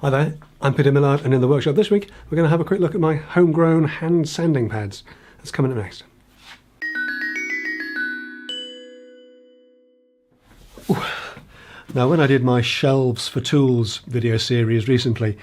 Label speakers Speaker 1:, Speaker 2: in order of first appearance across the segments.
Speaker 1: Hi there, I'm Peter Millard, and in the workshop this week we're going to have a quick look at my homegrown hand sanding pads. That's coming up next. Ooh. Now, when I did my Shelves for Tools video series recently,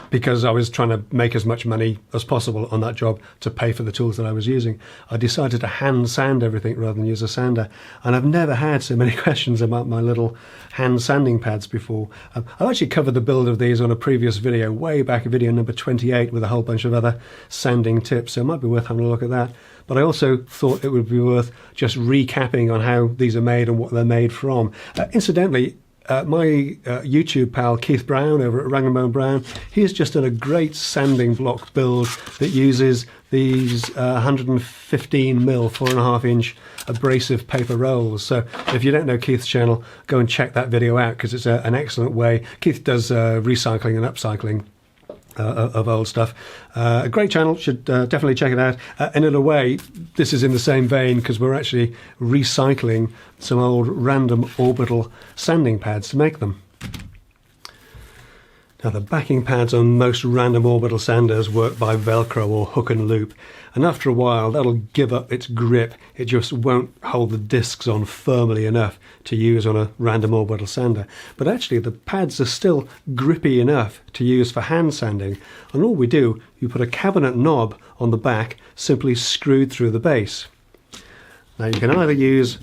Speaker 1: because I was trying to make as much money as possible on that job to pay for the tools that I was using, I decided to hand sand everything rather than use a sander. And I've never had so many questions about my little hand sanding pads before. I've actually covered the build of these on a previous video, way back in video number 28, with a whole bunch of other sanding tips, so it might be worth having a look at that. But I also thought it would be worth just recapping on how these are made and what they're made from. Incidentally, my YouTube pal Keith Brown over at Rag & Bone Brown, he has just done a great sanding block build that uses these 115mm 4.5 inch abrasive paper rolls. So if you don't know Keith's channel, go and check that video out, because it's an excellent way. Keith does recycling and upcycling of old stuff. A great channel, should definitely check it out. And in a way, this is in the same vein, because we're actually recycling some old random orbital sanding pads to make them. Now, the backing pads on most random orbital sanders work by Velcro or hook and loop, and after a while that'll give up its grip. It just won't hold the discs on firmly enough to use on a random orbital sander. But actually the pads are still grippy enough to use for hand sanding, and all we do, you put a cabinet knob on the back, simply screwed through the base. Now, you can either use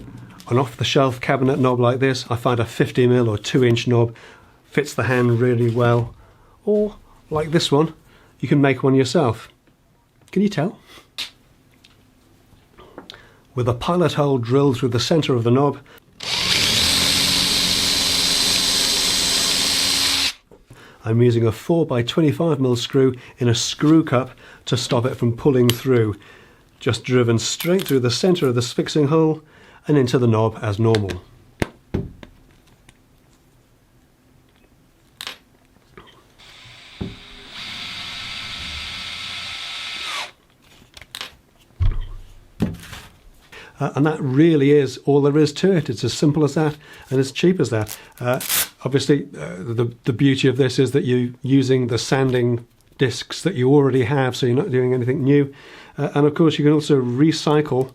Speaker 1: an off-the-shelf cabinet knob like this. I find a 50mm or 2-inch knob fits the hand really well, or like this one, you can make one yourself. Can you tell? With a pilot hole drilled through the centre of the knob, I'm using a 4x25mm screw in a screw cup to stop it from pulling through. Just driven straight through the centre of the fixing hole and into the knob as normal. And that really is all there is to it. It's as simple as that and as cheap as that. Obviously, the beauty of this is that you're using the sanding discs that you already have, so you're not doing anything new. And of course, you can also recycle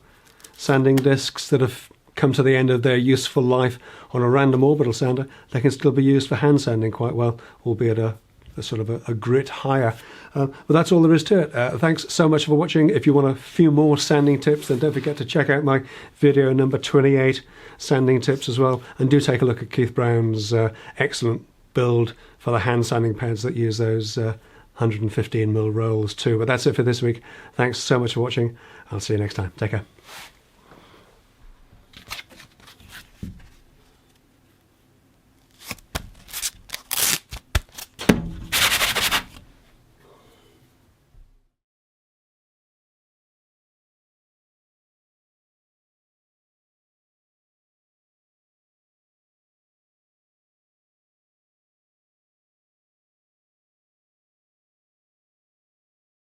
Speaker 1: sanding discs that have come to the end of their useful life on a random orbital sander. They can still be used for hand sanding quite well, albeit a sort of a grit higher. But that's all there is to it. Thanks so much for watching. If you want a few more sanding tips, then don't forget to check out my video number 28, sanding tips as well. And do take a look at Keith Brown's excellent build for the hand sanding pads that use those 115mm rolls too. But that's it for this week. Thanks so much for watching. I'll see you next time. Take care.